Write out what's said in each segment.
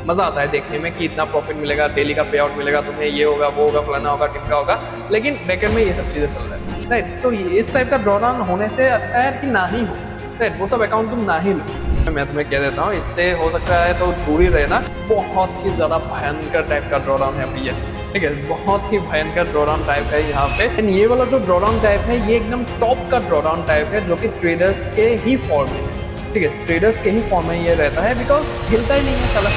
मजा आता है देखने में कि इतना प्रॉफिट मिलेगा, डेली का पे आउट मिलेगा तुम्हें, ये होगा वो होगा फलाना होगा टिमका होगा, लेकिन बैकएंड में ये सब चीजें चल रहा है, राइट। सो इस टाइप का ड्रॉडाउन होने से अच्छा है कि ना ही हो, राइट। वो सब अकाउंट तुम ना ही लो। मैं तुम्हें कह देता हूँ, इससे हो सकता है तो दूर ही रहना। बहुत ही ज्यादा भयंकर टाइप का ड्रॉडाउन है अभी ये, ठीक है, बहुत ही भयंकर ड्रॉडाउन टाइप है यहाँ पे। एंड ये वाला जो ड्रॉडाउन टाइप है ये एकदम टॉप का ड्रॉडाउन टाइप है जो कि ट्रेडर्स के ही फॉर्म में है, ठीक है, ट्रेडर्स के ही फॉर्म में ये रहता है, बिकॉज हिलता ही नहीं है साला।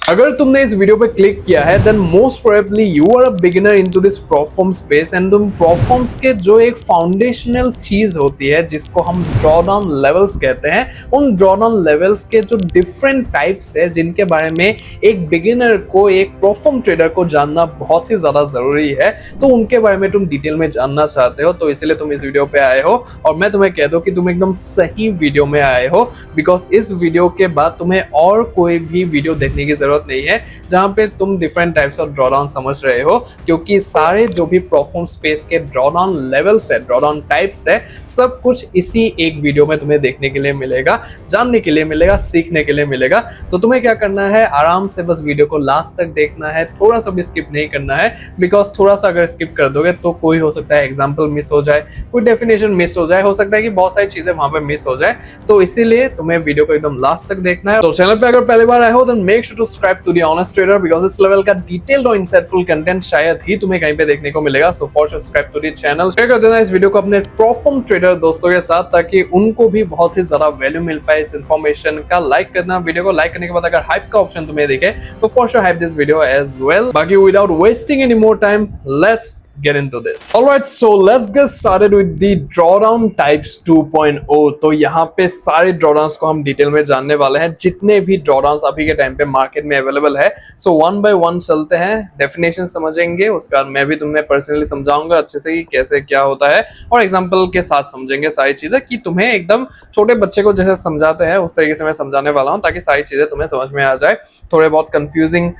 अगर तुमने इस वीडियो पे क्लिक किया है then most probably you are a beginner into this prop firm space and तुम प्रोफॉर्म्स के जो एक फाउंडेशनल चीज होती है जिसको हम ड्रॉडाउन लेवल्स कहते हैं, उन ड्रॉडाउन लेवल्स के जो डिफरेंट टाइप्स है जिनके बारे में एक बिगिनर को, एक प्रोफॉर्म ट्रेडर को जानना बहुत ही ज्यादा जरूरी है, तो उनके बारे में तुम डिटेल में जानना चाहते हो, तो इसीलिए तुम इस वीडियो पे आए हो। और मैं तुम्हें कह दूं कि तुम एकदम सही वीडियो में आए हो, बिकॉज इस वीडियो के बाद तुम्हें और कोई भी वीडियो देखने की जरूरत नहीं है जहां पे तुम डिफरेंट टाइप्स ऑफ ड्रॉडाउन समझ रहे हो, क्योंकि सारे जो भी प्रोफॉर्म स्पेस के ड्रॉडाउन लेवल्स है, ड्रॉडाउन टाइप्स है, सब कुछ इसी एक वीडियो में तुम्हें देखने के लिए मिलेगा, जानने के लिए मिलेगा, सीखने के लिए मिलेगा। तो तुम्हें क्या करना है, आराम से बस वीडियो को लास्ट तक देखना है, थोड़ा सा भी स्किप नहीं करना है, बिकॉज थोड़ा सा अगर स्किप कर दोगे तो कोई हो सकता है एग्जाम्पल मिस हो जाए, कोई डेफिनेशन मिस हो जाए, हो सकता है कि बहुत सारी चीजें वहां पे मिस हो जाए, तो इसीलिए तुम्हें वीडियो को एकदम लास्ट तक देखना है। तो चैनल पे अगर पहली बार आए हो then make sure to subscribe to the honest trader, because इस लेवल का डिटेल्ड और इंसाइटफुल कंटेंट शायद ही तुम्हें कहीं पे देखने को मिलेगा। So for subscribe to the channel, share कर देना इस वीडियो को अपने प्रोफॉर्म ट्रेडर दोस्तों के साथ, ताकि उनको भी बहुत ही ज्यादा वैल्यू मिल पाए इस इंफॉर्मेशन का। लाइक करना, वीडियो को लाइक करने के बाद अगर हाइप का ऑप्शन तुम्हें दिखे तो for sure hype this video as well. बाकी without wasting any more time, let's get into this. Alright, so let's get started with the drawdown types 2.0। तो यहाँ पे सारे drawdowns को हम डिटेल में जानने वाले हैं, जितने भी drawdowns अभी के टाइम पे मार्केट में अवेलेबल है। सो वन बाय वन चलते हैं, डेफिनेशन समझेंगे, उसके बाद मैं भी तुम्हें पर्सनली समझाऊंगा अच्छे से कि कैसे क्या होता है, और एग्जाम्पल के साथ समझेंगे सारी चीजें, कि तुम्हें एकदम छोटे बच्चे को जैसे समझाते हैं उस तरीके से मैं समझाने वाला हूँ, ताकि सारी चीजें तुम्हें समझ में आ जाए। थोड़े बहुत कंफ्यूजिंग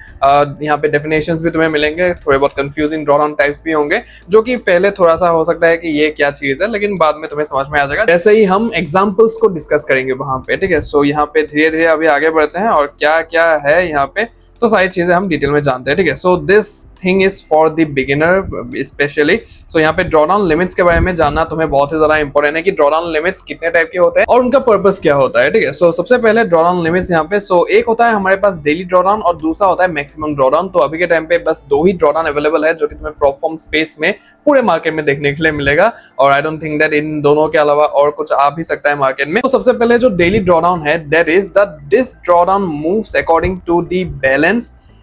यहाँ पे डेफिनेशंस भी तुम्हें मिलेंगे, थोड़े बहुत कंफ्यूजिंग ड्रॉडाउन टाइप्स भी होंगे, जो कि पहले थोड़ा सा हो सकता है कि ये क्या चीज है, लेकिन बाद में तुम्हें समझ में आ जाएगा जैसे ही हम एग्जांपल्स को डिस्कस करेंगे वहां पे, ठीक है। सो यहाँ पे धीरे धीरे अभी आगे बढ़ते हैं और क्या क्या है यहाँ पे, तो सारी चीजें हम डिटेल में जानते हैं, ठीक है। So this thing is for the beginner specially. So यहाँ पे ड्रॉडाउन लिमिट्स के बारे में जानना तुम्हें बहुत ही ज्यादा इंपॉर्टेंट है, कि ड्रॉडाउन लिमिट्स कितने टाइप के होते हैं और उनका पर्पस क्या होता है, ठीक है। सो सबसे पहले ड्रॉडाउन लिमिट्स यहाँ पे, सो एक होता है हमारे पास डेली ड्रॉडाउन और दूसरा होता है मैक्सिमम ड्रॉडाउन। तो अभी के टाइम पे बस दो ही ड्रॉडाउन अवेलेबल है जो कि तुम्हें प्रोफॉर्म स्पेस में पूरे मार्केट में देखने के लिए मिलेगा, और I don't think that in दोनों के अलावा और कुछ आ भी सकता है मार्केट में। तो सबसे पहले जो डेली ड्रॉडाउन है, that is the this drawdown moves according to the balance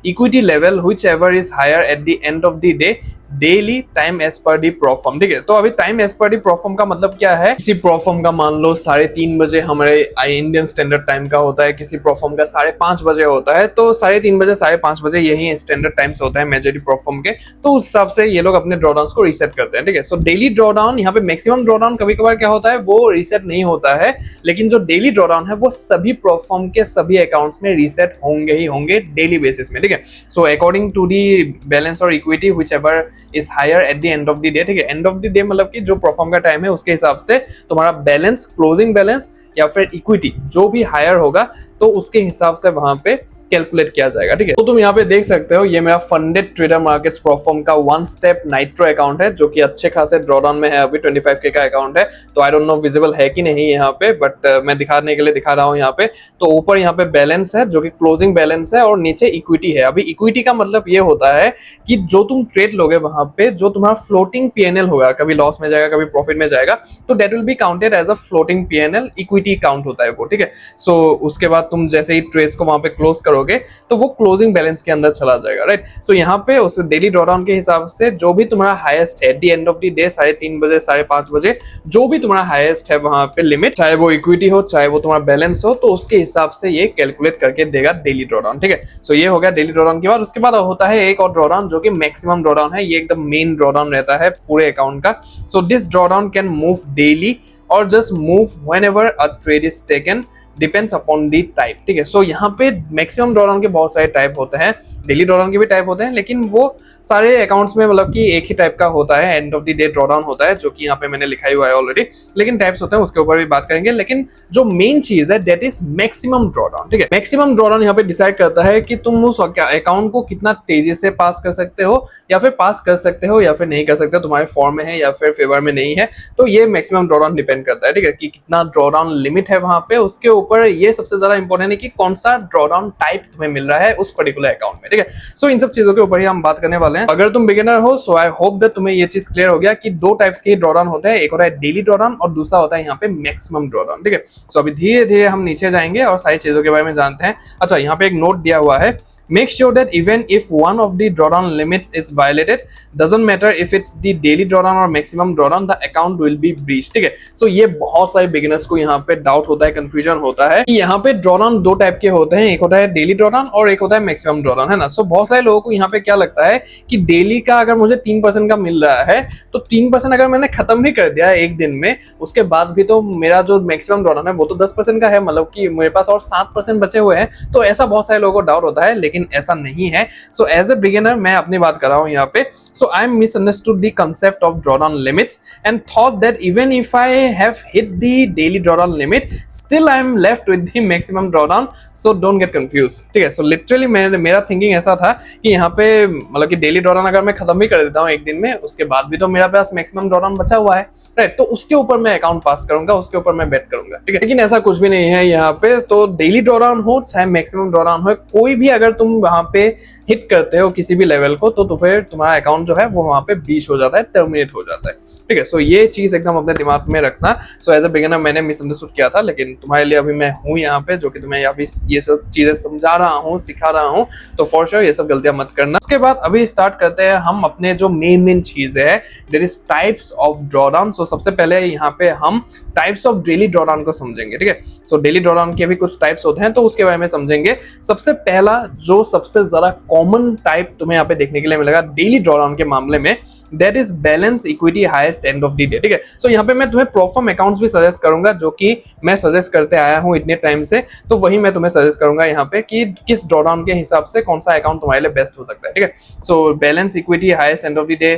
equity level whichever is higher at the end of the day, daily time as per the proforma, ठीक है। तो अभी time as per the proforma का मतलब क्या है, किसी proforma का मान लो 3:30 बजे हमारे इंडियन स्टैंडर्ड टाइम का होता है, किसी प्रोफॉर्म का 5:30 बजे होता है, तो 3:30 बजे 5:30 बजे यही स्टैंडर्ड टाइम्स होता है मेजॉरिटी प्रोफॉर्म के, तो उस हिसाब से ये लोग अपने ड्रॉडाउन को रीसेट करते हैं, ठीक है। सो डेली ड्रॉडाउन, यहाँ पे मैक्सिमम ड्रॉडाउन कभी कभार क्या होता है वो रीसेट नहीं होता है, लेकिन जो डेली ड्रॉडाउन है वो सभी प्रोफॉर्म के सभी अकाउंट्स में रीसेट होंगे ही होंगे डेली बेसिस में, ठीक है। So according to the balance और equity whichever is higher at the end of the day, ठीक है। एंड ऑफ द डे मतलब कि जो प्रोफॉर्म का टाइम है उसके हिसाब से तुम्हारा बैलेंस, क्लोजिंग बैलेंस या फिर इक्विटी जो भी हायर होगा तो उसके हिसाब से वहां पे कैलकुलेट किया जाएगा, ठीक है। तो तुम यहाँ पे देख सकते हो ये मेरा फंडेड ट्रेडर मार्केट्स प्रोफॉर्म का वन स्टेप नाइट्रो अकाउंट है, जो कि अच्छे खासे ड्रॉडाउन में है, अभी 25K का अकाउंट है। तो आई डोंट नो विजिबल है कि नहीं यहाँ पे, बट मैं दिखाने के लिए दिखा रहा हूँ यहाँ पे। तो ऊपर यहाँ पे बैलेंस है जो कि क्लोजिंग बैलेंस है, और नीचे इक्विटी है। अभी इक्विटी का मतलब ये होता है कि जो तुम ट्रेड लोगे वहां पे, जो तुम्हारा फ्लोटिंग PNL होगा, कभी लॉस में जाएगा कभी प्रॉफिट में जाएगा, तो that will be counted as a floating PNL, equity count होता है वो, ठीक है। सो उसके बाद तुम जैसे ही ट्रेड्स को वहां पे क्लोज करोगे तो वो क्लोजिंग बैलेंस के अंदर चला जाएगा, राइट। सो यहाँ पे उस डेली ड्रॉडाउन के हिसाब से जो भी तुम्हारा हाईएस्ट है eight the end of the day, 3:30 बजे 5:30 बजे जो भी तुम्हारा हाईएस्ट है वहां पे लिमिट, चाहे वो इक्विटी हो चाहे वो तुम्हारा बैलेंस हो, तो उसके हिसाब से ये कैलकुलेट करके देगा डेली ड्रॉडाउन, ठीक है। सो ये हो गया डेली ड्रॉडाउन के बाद। उसके बाद होता है एक और ड्रॉडाउन जो कि मैक्सिमम ड्रॉडाउन है, ये एकदम मेन ड्रॉडाउन रहता है पूरे अकाउंट का। सो this drawdown can move daily or just move whenever a trade is taken depends upon the type, ठीक है। सो यहाँ पे मैक्सिमम ड्रॉडाउन के बहुत सारे टाइप होते हैं, डेली ड्रॉडाउन के भी टाइप होते हैं, लेकिन वो सारे अकाउंट्स में मतलब कि एक ही टाइप का होता है, and of the day drawdown होता है, जो कि यहाँ पे मैंने लिखा हुआ है ऑलरेडी। लेकिन टाइप्स होते हैं उसके ऊपर भी बात करेंगे, लेकिन जो मेन चीज है दैट इज मैक्सिमम ड्रॉडाउन, ठीक है। मैक्सिमम ड्रॉडाउन यहाँ पे डिसाइड करता है कि तुम उस अकाउंट को कितना तेजी से पास कर सकते हो, या फिर पास कर सकते हो या फिर नहीं कर सकते, तुम्हारे फॉर्म में है या फिर फेवर में नहीं है। तो ये मैक्सिमम ड्रॉडाउन डिपेंड करता है, ठीक है, कि कितना ड्रॉडाउन लिमिट है वहां पे, उसके ऊपर ये सबसे ज्यादा इंपॉर्टेंट है कि कौन सा ड्रॉडाउन टाइप तुम्हें मिल रहा है उस पर्टिकुलर अकाउंट में, ठीक है। सो इन सब चीजों के ऊपर ही हम बात करने वाले हैं। अगर तुम बिगिनर हो सो आई होप दैट तुम्हें ये चीज क्लियर हो गया कि दो टाइप्स के ड्रॉडाउन होते हैं, एक होता है डेली ड्रॉडाउन और दूसरा होता है यहाँ पे मैक्सिमम ड्रॉडाउन, ठीक है। सो अभी धीरे धीरे हम नीचे जाएंगे और सारी चीजों के बारे में जानते हैं। अच्छा, यहाँ पे एक नोट दिया हुआ है, make sure that even if one of the drawdown limits is violated, doesn't matter if it's the daily drawdown or maximum drawdown, the account will be breached, ठीक है। सो ये बहुत सारे बिगिनर्स को यहाँ पे डाउट होता है, कंफ्यूजन होता है कि यहाँ पे ड्रॉडाउन दो टाइप के होते हैं, एक होता है डेली ड्रॉडाउन और एक होता है मैक्सिमम ड्रॉडाउन, है ना। सो बहुत सारे लोगों को यहाँ पे क्या लगता है कि डेली का अगर मुझे 3% का मिल रहा है तो 3% अगर मैंने खत्म भी कर दिया एक दिन में, उसके बाद भी तो मेरा जो मैक्सिमम ड्रॉडाउन है वो तो 10% का है, मतलब कि मेरे पास और 7% बचे हुए हैं। तो ऐसा बहुत सारे लोगों को डाउट होता है, लेकिन ऐसा नहीं है। सो एज ए बिगिनर मैं अपनी बात कर रहा हूं यहाँ पे। So I am misunderstood the concept of drawdown limits and thought that even if I have hit the daily drawdown limit still I am left with the maximum drawdown, so don't get confuse, ठीक है। So literally मेरा thinking ऐसा था कि यहाँ पे मतलब कि डेली ड्रॉडाउन अगर मैं खत्म भी कर देता हूँ एक दिन में, उसके बाद भी तो मेरा पास मैक्सिमम ड्रॉडाउन बचा हुआ है, राइट। तो उसके ऊपर मैं अकाउंट पास करूंगा, उसके ऊपर मैं बेट करूंगा, ठीक है। लेकिन ऐसा कुछ भी नहीं है यहाँ पे। तो डेली ड्रॉडाउन हो चाहे मैक्सिमम ड्रॉडाउन हो, कोई भी अगर तुम वहां पे हिट करते हो किसी भी लेवल को, तो फिर तुम्हारा अकाउंट जो है वो वहां पे ब्रीच हो जाता है, टर्मिनेट हो जाता है, ठीक है। सो ये चीज एकदम अपने दिमाग में रखना। सो एज ए बिगिनर मैंने मिसअंडरस्टूड किया था, लेकिन तुम्हारे लिए अभी मैं हूँ यहाँ पे जो कि तुम्हें अभी ये सब चीजें समझा रहा हूँ, सिखा रहा हूँ। तो फॉर श्योर ये सब गलतियां मत करना। उसके बाद अभी स्टार्ट करते हैं हम अपने जो मेन चीज है, that is types of drawdown. So सबसे पहले यहाँ पे हम टाइप्स ऑफ डेली ड्रॉडाउन को समझेंगे, ठीक है। सो डेली ड्रॉडाउन के भी कुछ टाइप्स होते हैं, तो उसके बारे में समझेंगे। सबसे पहला जो सबसे ज्यादा कॉमन टाइप तुम्हें यहाँ पे देखने के लिए मिलेगा डेली ड्रॉडाउन के मामले में, that is balance equity highest end of the day, ठीक है। सो यहाँ पे मैं तुम्हें प्रोफर्म अकाउंट्स भी सजेस्ट करूंगा, जो कि मैं सजेस्ट करते आया हूँ इतने टाइम से। तो वही मैं तुम्हें सजेस्ट करूंगा यहाँ पे कि किस ड्रॉडाउन के हिसाब से कौन सा अकाउंट तुम्हारे लिए बेस्ट हो सकता है, ठीक है। So balance equity highest end of the day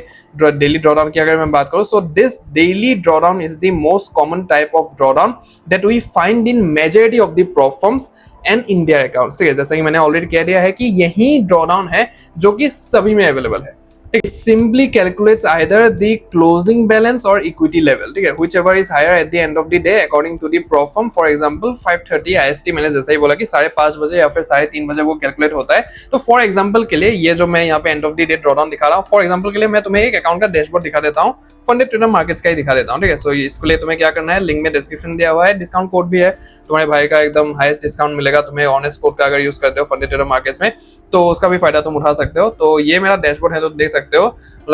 daily drawdown की अगर मैं बात करूँ, so this daily drawdown is the most common type of drawdown that we find in majority of the prop firms and in their accounts, ठीक है। जैसा कि मैंने ऑलरेडी कह दिया है कि यही ड्रॉडाउन है जो कि सभी में अवेलेबल है। It simply calculates either the closing balance or equity level, ठीक है, whichever is higher at the end of the day according to the pro firm. For example 5:30 IST, मैंने जैसा ही बोला कि 5:30 बजे या फिर 3:30 बजे वो कैलकुलेट होता है। तो फॉर एग्जांपल के लिए ये जो मैं यहाँ पे and of the day drawdown दिखा रहा हूँ, फॉर एग्जांपल के लिए मैं तुम्हें एक अकाउंट का डैशबोर्ड दिखा देता हूँ, फंडेड ट्रेडर मार्केट्स का ही दिखा देता हूँ, ठीक है। सो इसके लिए तुम्हें क्या करना है, लिंक में डिस्क्रिप्शन दिया हुआ है, डिस्काउंट कोड भी है, तुम्हारे भाई का एकदम हाईएस्ट डिस्काउंट मिलेगा तुम्हें ऑनेस्ट कोड का अगर यूज करते हो फंडेड ट्रेडर मार्केट्स में, तो उसका भी फायदा तुम उठा सकते हो। तो ये मेरा डैशबोर्ड है, तो देख सकते हो।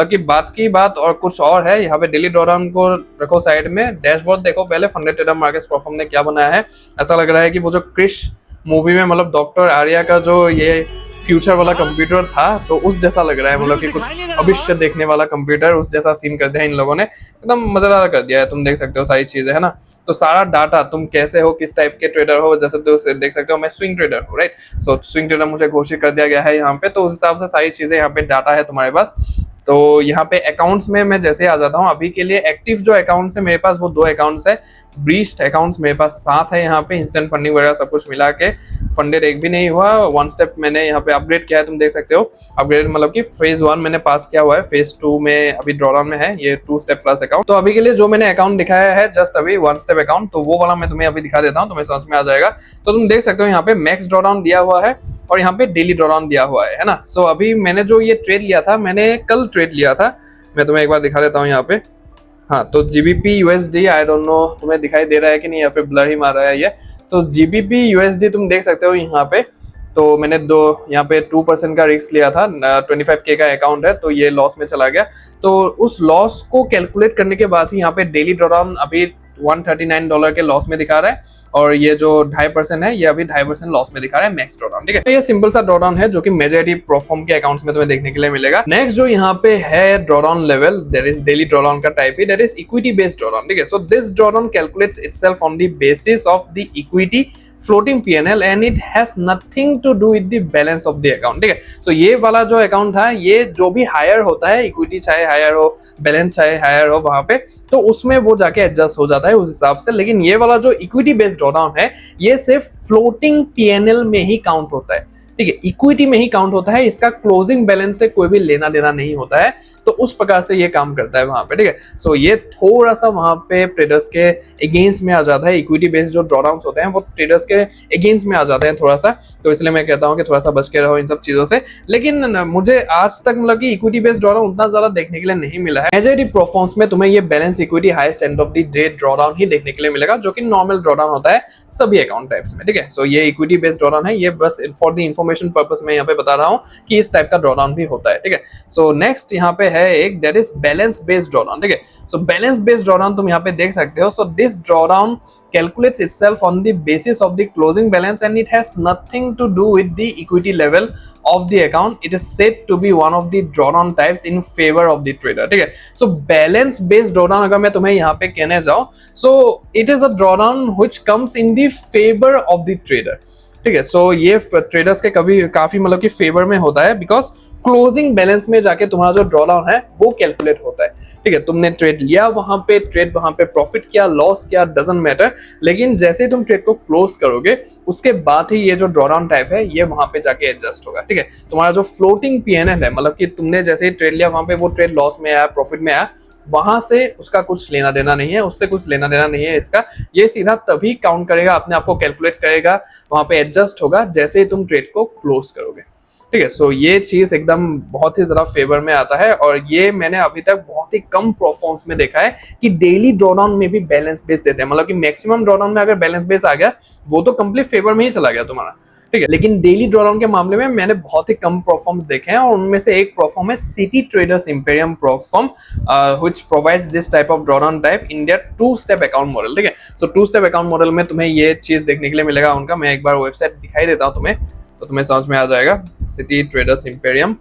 की बात और कुछ और है। यहाँ पे डेली ड्रॉडाउन को रखो साइड में, डैशबोर्ड देखो पहले फंडेड ट्रेडर मार्केट्स प्रोफर्म ने क्या बनाया है। ऐसा लग रहा है कि वो जो क्रिश मूवी में मतलब डॉक्टर आर्या का जो ये फ्यूचर वाला कंप्यूटर था, तो उस जैसा लग रहा है, मतलब कि कुछ भविष्य देखने वाला कंप्यूटर, उस जैसा सीन कर दिया इन लोगों ने, एकदम मजेदार कर दिया है। तुम देख सकते हो सारी चीजें, है ना। तो सारा डाटा, तुम कैसे हो, किस टाइप के ट्रेडर हो, जैसे तो देख सकते हो मैं स्विंग ट्रेडर हूँ, राइट। सो स्विंग ट्रेडर मुझे घोषित कर दिया गया है यहाँ पे, तो उस हिसाब से सारी चीजें यहाँ पे डाटा है तुम्हारे पास। तो यहाँ पे अकाउंट्स में मैं जैसे आ जाता हूँ, अभी के लिए एक्टिव जो अकाउंट्स है मेरे पास वो 2 अकाउंट्स है, ब्रीच्ड अकाउंट्स मेरे पास 7 है यहाँ पे, इंस्टेंट फंडिंग वगैरह सब कुछ मिला के फंडेड एक भी नहीं हुआ। 1 स्टेप मैंने यहाँ पे अपग्रेड किया है, तुम देख सकते हो। अपग्रेड मतलब कि फेज 1 मैंने पास किया हुआ है, फेज 2 में अभी ड्रॉडाउन में है, ये 2 स्टेप प्लस अकाउंट। तो अभी के लिए जो मैंने अकाउंट दिखाया है जस्ट अभी 1 स्टेप अकाउंट, तो वो वाला मैं तुम्हें अभी दिखा देता हूँ, तुम्हें समझ में आ जाएगा। तो तुम देख सकते हो यहाँ पे मैक्स ड्रॉडाउन दिया हुआ है और यहाँ पे डेली ड्रॉडाउन दिया हुआ है ना। सो अभी मैंने जो ये ट्रेड लिया था, मैंने कल ट्रेड लिया था, मैं तुम्हें एक बार दिखा देता हूँ यहाँ पे। हाँ, तो GBP USD, I don't know तुम्हें दिखाई दे रहा है कि नहीं, या फिर ब्लर ही मार रहा है ये। तो GBP USD तुम देख सकते हो यहाँ पे। तो मैंने यहाँ पे 2% का रिस्क लिया था, 25K का अकाउंट है, तो ये लॉस में चला गया। तो उस लॉस को कैलकुलेट करने के बाद ही यहाँ पे डेली ड्रॉडाउन अभी $139 के लॉस में दिखा रहा है, और ये जो 2.5% है ये अभी 2.5% लॉस में दिखा रहा है मैक्स ड्रॉडाउन, ठीक है। तो ये सिंपल सा ड्रॉडाउन है जो कि मेजॉरिटी प्रोफर्म के अकाउंट्स में तुम्हें देखने के लिए मिलेगा। नेक्स्ट जो यहाँ पे है drawdown level, that is daily drawdown का टाइप ही, that is equity based drawdown, ठीक है। So this drawdown calculates itself on the basis of the equity floating PnL and it has nothing to do with the balance of the account, ठीक है। सो ये वाला जो account था, ये जो भी हायर होता है, इक्विटी चाहे हायर हो, बैलेंस चाहे हायर हो वहां पे, तो उसमें वो जाके एडजस्ट हो जाता है उस हिसाब से। लेकिन ये वाला जो इक्विटी बेस्ड ड्रॉडाउन है, ये सिर्फ फ्लोटिंग पीएनएल में ही काउंट होता है, ठीक है, इक्विटी में ही काउंट होता है, इसका क्लोजिंग बैलेंस से कोई भी लेना देना नहीं होता है। तो उस प्रकार से ये काम करता है वहां पे, ठीक है। सो ये थोड़ा सा वहां पे ट्रेडर्स के अगेंस्ट में आ जाता है, इक्विटी बेस्ड जो ड्रॉडाउन्स होते हैं वो ट्रेडर्स के अगेंस्ट में आ जाते हैं थोड़ा सा, तो इसलिए मैं कहता हूँ कि थोड़ा सा बच के रहो इन सब चीजों से। लेकिन मुझे आज तक मतलब कि इक्विटी बेस्ड ड्रॉडाउन उतना ज्यादा देखने के लिए नहीं मिला है। मेजॉरिटी प्रोफॉर्म्स में तुम्हें ये balance equity highest end of the day drawdown ही देखने के लिए मिलेगा, जो कि नॉर्मल ड्रॉडाउन होता है सभी अकाउंट टाइप्स में, ठीक है। सो ये इक्विटी बेस्ड ड्रॉडाउन है, ये बस फॉर द इन्फॉर्मेशन पर्पस में यहाँ पे बता रहा हूँ कि इस टाइप का ड्रॉडाउन भी होता है, ठीक है। सो नेक्स्ट यहाँ पे है एक, that is balance based drawdown, ठीक है। सो बैलेंस बेस्ड ड्रॉडाउन तुम यहाँ पे देख सकते हो। सो this drawdown calculates itself on the basis of the closing balance and it has nothing to do with the equity level of the account. It is said to be one of the drawdown types in favor of the trader, ठीक है। So balance based drawdown अगर मैं तुम्हें यहाँ पे कहने जाऊँ, so it is a drawdown which comes in the favor of the trader, ठीक है। सो ये ट्रेडर्स के कभी काफी मतलब कि फेवर में होता है, बिकॉज क्लोजिंग बैलेंस में जाके तुम्हारा जो ड्रॉडाउन है वो कैलकुलेट होता है, ठीक है। तुमने ट्रेड लिया वहां पे, ट्रेड वहां पे प्रॉफिट किया, लॉस किया, डजंट मैटर, लेकिन जैसे ही तुम ट्रेड को क्लोज करोगे उसके बाद ही ये जो ड्रॉडाउन टाइप है ये वहां पे जाके एडजस्ट होगा, ठीक है। तुम्हारा जो फ्लोटिंग पीएनएल है, मतलब कि तुमने जैसे ही ट्रेड लिया वहां पे वो ट्रेड लॉस में आया, प्रॉफिट में आया, वहां से उसका कुछ लेना देना नहीं है, उससे कुछ लेना देना नहीं है इसका। ये सीधा तभी काउंट करेगा, अपने आप को कैलकुलेट करेगा, वहां पे एडजस्ट होगा जैसे ही तुम ट्रेड को क्लोज करोगे, ठीक है। सो ये चीज एकदम बहुत ही ज्यादा फेवर में आता है, और ये मैंने अभी तक बहुत ही कम प्रोफॉर्म्स में देखा है कि डेली ड्रॉडाउन में भी बैलेंस बेस देते हैं। मतलब कि मैक्सिमम ड्रॉडाउन में अगर बैलेंस बेस आ गया वो तो कंप्लीट फेवर में ही चला गया तुम्हारा, ठीक है। लेकिन डेली ड्रॉडाउन के मामले में मैंने बहुत ही कम प्रोफॉर्म्स देखे हैं, और उनमें से एक प्रोफॉर्म है City Traders Imperium prop firm, which provides this type of drawdown type in their two step account model, ठीक है। So two step account model में तुम्हें ये चीज देखने के लिए मिलेगा उनका। मैं एक बार वेबसाइट दिखाई देता हूँ तुम्हें, तो तुम्हें समझ में आ जाएगा, सिटी ट्रेडर्स इंपेरियम।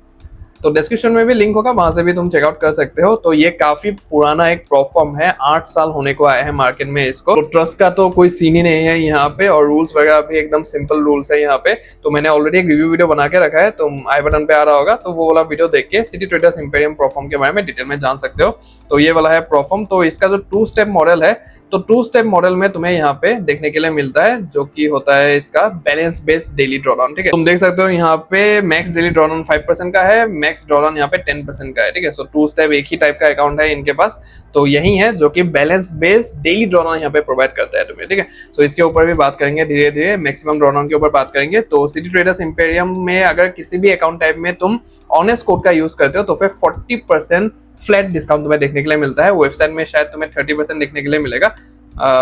तो डिस्क्रिप्शन में भी लिंक होगा, वहां से भी तुम चेकआउट कर सकते हो। तो ये काफी पुराना एक प्रोफॉर्म है, 8 साल होने को आया है मार्केट में इसको। तो ट्रस्ट का तो कोई सीन ही नहीं है यहाँ पे, और रूल्स वगैरह भी एकदम सिंपल रूल्स है यहाँ पे। तो मैंने ऑलरेडी एक रिव्यू वीडियो बना के रखा है, तुम आई बटन पे आ रहा होगा, तो वो वाला वीडियो देख के सिटी ट्रेडर्स इंपेरियम प्रोफॉर्म के बारे में डिटेल में जान सकते हो। तो ये वाला है प्रोफॉर्म। तो इसका जो 2 स्टेप मॉडल है, तो 2 स्टेप मॉडल में तुम्हें यहाँ पे देखने के लिए मिलता है, जो कि होता है इसका बैलेंस बेस्ड डेली ड्रॉडाउन, ठीक है। तुम देख सकते हो यहाँ पे मैक्स डेली ड्रॉडाउन 5% का है, मैक्स ड्रॉडाउन यहाँ पे 10% का है, ठीक है। सो 2 स्टेप एक ही टाइप का अकाउंट है इनके पास, तो यही है जो कि बैलेंस बेस्ड डेली ड्रॉडाउन यहाँ पे प्रोवाइड करता है तुम्हें, ठीक है। सो इसके ऊपर भी बात करेंगे धीरे धीरे, मैक्सिमम ड्रॉडाउन के ऊपर बात करेंगे। तो सिटी ट्रेडर्स इंपेरियम में अगर किसी भी अकाउंट टाइप में तुम ऑनेस्ट कोड का यूज करते हो तो फिर 40% फ्लैट डिस्काउंट तुम्हें देखने के लिए मिलता है। वेबसाइट में शायद तुम्हें 30% देखने के लिए मिलेगा,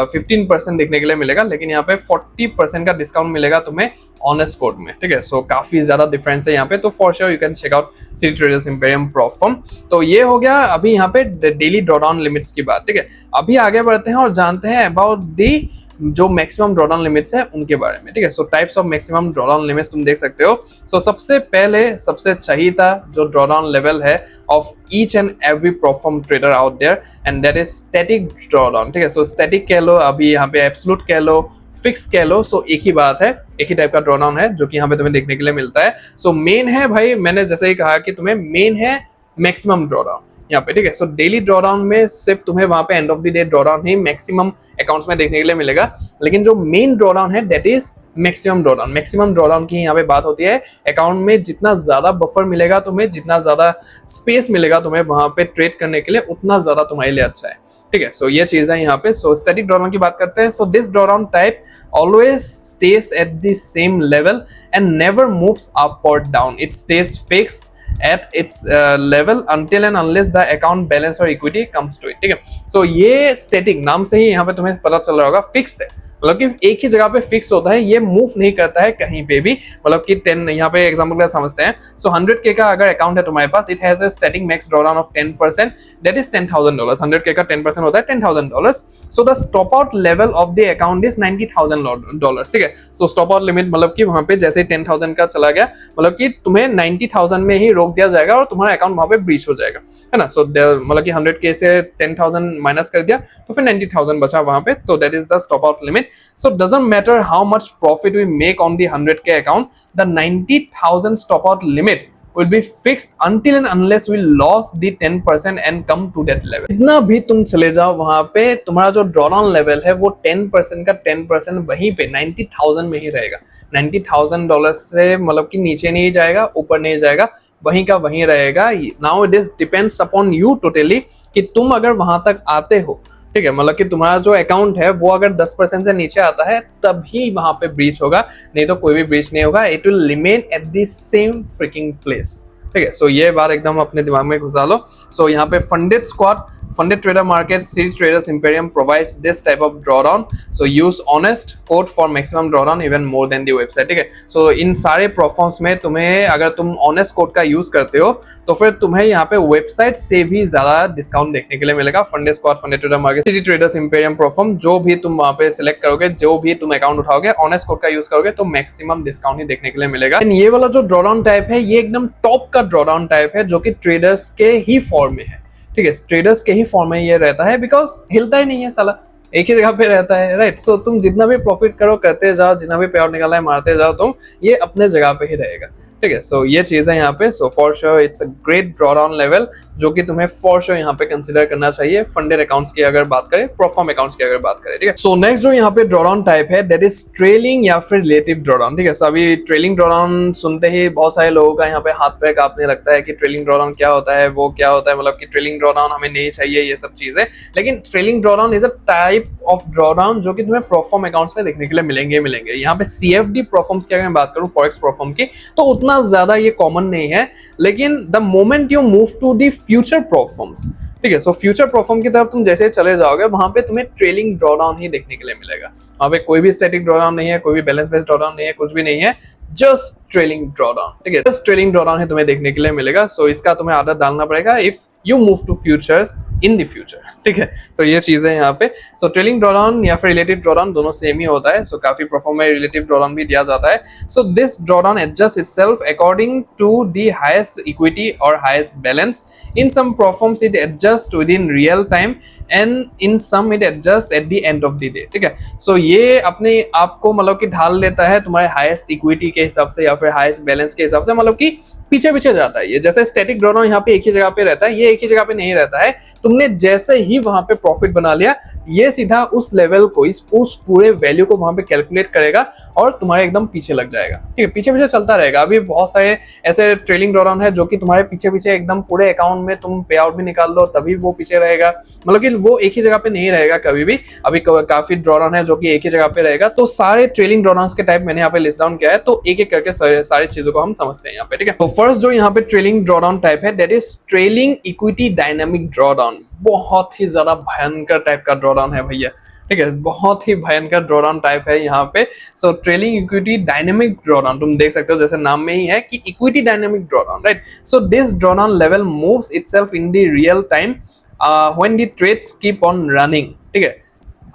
15% देखने के लिए मिलेगा, लेकिन यहाँ पे 40% का डिस्काउंट मिलेगा तुम्हें ऑनेस्ट कोड में, ठीक है। सो काफी ज्यादा डिफरेंस है यहाँ पे। तो for sure you can check out City Traders Imperium prop firm. तो ये हो गया अभी यहाँ पे डेली ड्रॉडाउन लिमिट्स की बात, ठीक है। अभी आगे बढ़ते हैं और जानते हैं अबाउट दी जो मैक्सिमम ड्रॉडाउन लिमिट्स है उनके बारे में, ठीक है। सो types of maximum drawdown limits तुम देख सकते हो। सो सबसे पहले सबसे चाहिए जो ड्रॉडाउन लेवल है of each and every prop firm trader out there, and that is static drawdown, ठीक है। सो स्टैटिक कह लो, अभी यहाँ पे एब्सोल्यूट कह लो, फिक्स कह लो, सो एक ही बात है, एक ही टाइप का ड्रॉडाउन है जो कि यहाँ पे तुम्हें देखने के लिए मिलता है। सो मेन है भाई, मैंने जैसे ही कहा कि तुम्हें मेन है मैक्सिमम ड्रॉडाउन यहाँ पे, ठीक है। सो डेली ड्रॉडाउन में सिर्फ तुम्हें वहां पे and of the day drawdown he maximum accounts में देखने के लिए मिलेगा, लेकिन जो मेन ड्रॉडाउन है that is maximum drawdown. Maximum drawdown की यहाँ पे बात होती है, अकाउंट में जितना ज्यादा बफर मिलेगा तुम्हें, जितना ज्यादा स्पेस मिलेगा तुम्हें वहां पे ट्रेड करने के लिए, उतना ज्यादा तुम्हारे लिए अच्छा है, ठीक है। सो ये चीज है यहाँ पे। सो स्टैटिक ड्रॉडाउन की बात करते हैं। So this drawdown type always stays at the same level and never moves up और down, it stays fixed at its level until and unless the account balance or equity comes to it, ठीक है। सो ये static नाम से ही यहाँ पे तुम्हें पता चल रहा होगा, फिक्स है, मतलब कि एक ही जगह पे फिक्स होता है, ये मूव नहीं करता है कहीं पे भी। मतलब कि 10 यहाँ पे एग्जांपल का समझते हैं। सो 100K का अगर अकाउंट है तुम्हारे पास, it has a static max drawdown of 10%, that is $10,000। 100K का 10% होता है $10,000। So the stop out level of the account is $90,000, ठीक है। सो स्टॉप आउट लिमिट मतलब कि वहां पे जैसे 10,000 का चला गया, मतलब कि तुम्हें 90,000 में ही रोक दिया जाएगा और तुम्हारा अकाउंट वहां पे ब्रीच हो जाएगा, है ना। सो मतलब कि 100K से 10,000 माइनस कर दिया तो फिर 90,000 बचा वहां पे, तो that is the stop out limit. So doesn't matter how much profit we make on the 100K account, the 90,000 stop out limit will be fixed until and unless we lost the 10% and come to that level. इतना भी तुम चले जाओ वहां पे, तुम्हारा जो drawdown level है वो 10% का 10% वहीं पे 90,000 में ही रहेगा। $90,000 से मतलब कि नीचे नहीं जाएगा, ऊपर नहीं जाएगा, वहीं का वहीं रहेगा। Now it is depends upon you totally कि तुम अगर वहां तक आते हो, ठीक है, मतलब कि तुम्हारा जो अकाउंट है वो अगर 10% से नीचे आता है तभी वहां पे ब्रीच होगा, नहीं तो कोई भी ब्रीच नहीं होगा। It will remain at the same fricking place, ठीक है। सो ये बात एकदम अपने दिमाग में घुसा लो। सो यहाँ पे Funded Squad, Funded Trader Market, City Traders Imperium provides this type of drawdown. So use honest code for maximum drawdown even more than the website, ठीक है। सो इन सारे प्लेटफॉर्म्स में तुम्हें अगर तुम ऑनेस्ट कोड का यूज करते हो तो फिर तुम्हें यहाँ पे वेबसाइट से भी ज्यादा डिस्काउंट देखने के लिए मिलेगा। Funded Squad, Funded Trader Market, City Traders Imperium platform, जो भी तुम वहाँ पे सिलेक्ट करोगे, जो भी तुम अकाउंट उठाओगे, ऑनेस्ट कोड का यूज करोगे तो मैक्सिमम डिस्काउंट ही देखने के लिए मिलेगा। ये वाला जो ड्रॉडाउन टाइप है ये एकदम टॉप का ड्रॉडाउन टाइप है जो कि ट्रेडर्स के ही फॉर्म में है, ठीक है। ट्रेडर्स के ही फॉर्म में ये रहता है बिकॉज हिलता ही नहीं है साला, एक ही जगह पे रहता है, राइट। सो तुम जितना भी प्रॉफिट करो करते जाओ, जितना भी पे आउट निकालना है मारते जाओ, तुम ये अपने जगह पे ही रहेगा, ठीक है। सो ये चीज है यहाँ पे। So for sure it's a great drawdown level जो कि तुम्हें फॉर श्योर यहाँ पे कंसिडर करना चाहिए फंडेड अकाउंट्स की अगर बात करें, प्रोफॉर्म अकाउंट्स की अगर बात करें, ठीक है। सो नेक्स्ट जो यहाँ पे ड्रॉडाउन टाइप है दैट इज ट्रेलिंग या फिर रिलेटिव ड्रॉडाउन, ठीक है। सो अभी ट्रेलिंग ड्रॉडाउन सुनते ही बहुत सारे लोगों का यहाँ पे हाथ पैर कांपने लगता है कि ट्रेलिंग ड्रॉडाउन क्या होता है, वो क्या होता है, मतलब कि ट्रेलिंग ड्रॉडाउन हमें नहीं चाहिए, ये सब चीजें। लेकिन trailing drawdown is a type of drawdown जो कि तुम्हें प्रोफॉर्म अकाउंट्स में देखने के लिए मिलेंगे। यहाँ पे CFD प्रोफॉर्म्स की अगर मैं बात करूँ, फॉरेक्स प्रोफॉर्म की, तो उतना ज्यादा ये कॉमन नहीं है। लेकिन the moment you move to the future prop firms, ठीक है, सो फ्यूचर प्रोफॉर्म की तरफ तुम जैसे चले जाओगे वहां पे तुम्हें ट्रेलिंग ड्रॉडाउन ही देखने के लिए मिलेगा। वहां पे कोई भी स्टैटिक ड्रॉडाउन नहीं है, कोई भी बैलेंस बेस्ड ड्रॉडाउन नहीं है, कुछ भी नहीं है, जस्ट ट्रेलिंग ड्रॉडाउन, ठीक है। जस्ट ट्रेलिंग ड्रॉडाउन ही तुम्हें देखने के लिए मिलेगा। सो इसका तुम्हें आदत डालना पड़ेगा if you move to futures in the future, ठीक है। तो ये चीजें यहाँ पे। सो ट्रेलिंग ड्रॉडाउन या फिर रिलेटिव ड्रॉडाउन दोनों सेम ही होता है। सो काफी प्लेटफॉर्म में रिलेटिव ड्रॉडाउन भी दिया जाता है। So this drawdown adjust itself according to the highest equity और highest balance. In some platforms it adjust within real time and in some it adjust at the end of the day, ठीक है। सो ये अपने आप को मतलब कि ढाल लेता है तुम्हारे हाईएस्ट इक्विटी के हिसाब से या फिर हाईएस्ट बैलेंस के हिसाब से, मतलब कि पीछे पीछे जाता है। ये जैसे स्टैटिक ड्रॉडाउन यहाँ पे एक ही जगह पे रहता है, ये एक ही जगह पे नहीं रहता है। तुमने जैसे ही वहां पे प्रॉफिट बना लिया, ये सीधा उस लेवल को, उस पूरे वैल्यू को वहां पे कैलकुलेट करेगा और तुम्हारे एकदम पीछे लग जाएगा, ठीक है। पीछे पीछे चलता रहेगा। अभी बहुत सारे ऐसे ट्रेलिंग ड्रॉडाउन है जो कि तुम्हारे पीछे पीछे एकदम पूरे अकाउंट में तुम पे आउट भी निकाल लो तभी वो पीछे रहेगा, मतलब कि वो एक ही जगह पे नहीं रहेगा कभी भी। अभी काफी ड्रॉडाउन है जो कि एक ही जगह पे रहेगा। तो सारे ट्रेलिंग ड्रॉडाउन के टाइप मैंने यहाँ पे लिस्ट डाउन किया है, तो एक एक करके सारी चीजों को हम समझते हैं यहाँ पे, ठीक है। तो फर्स्ट जो यहाँ पे ट्रेलिंग ड्रॉडाउन टाइप है that is trailing equity dynamic drawdown. बहुत ही ज्यादा भयंकर टाइप का ड्रॉडाउन है भैया, ठीक है, बहुत ही भयंकर ड्रॉडाउन टाइप है यहाँ पे। सो ट्रेलिंग इक्विटी डायनामिक ड्रॉडाउन तुम देख सकते हो, जैसे नाम में ही है कि equity dynamic drawdown, right. So this drawdown level moves itself in the real time when the trades keep on running, ठीक है।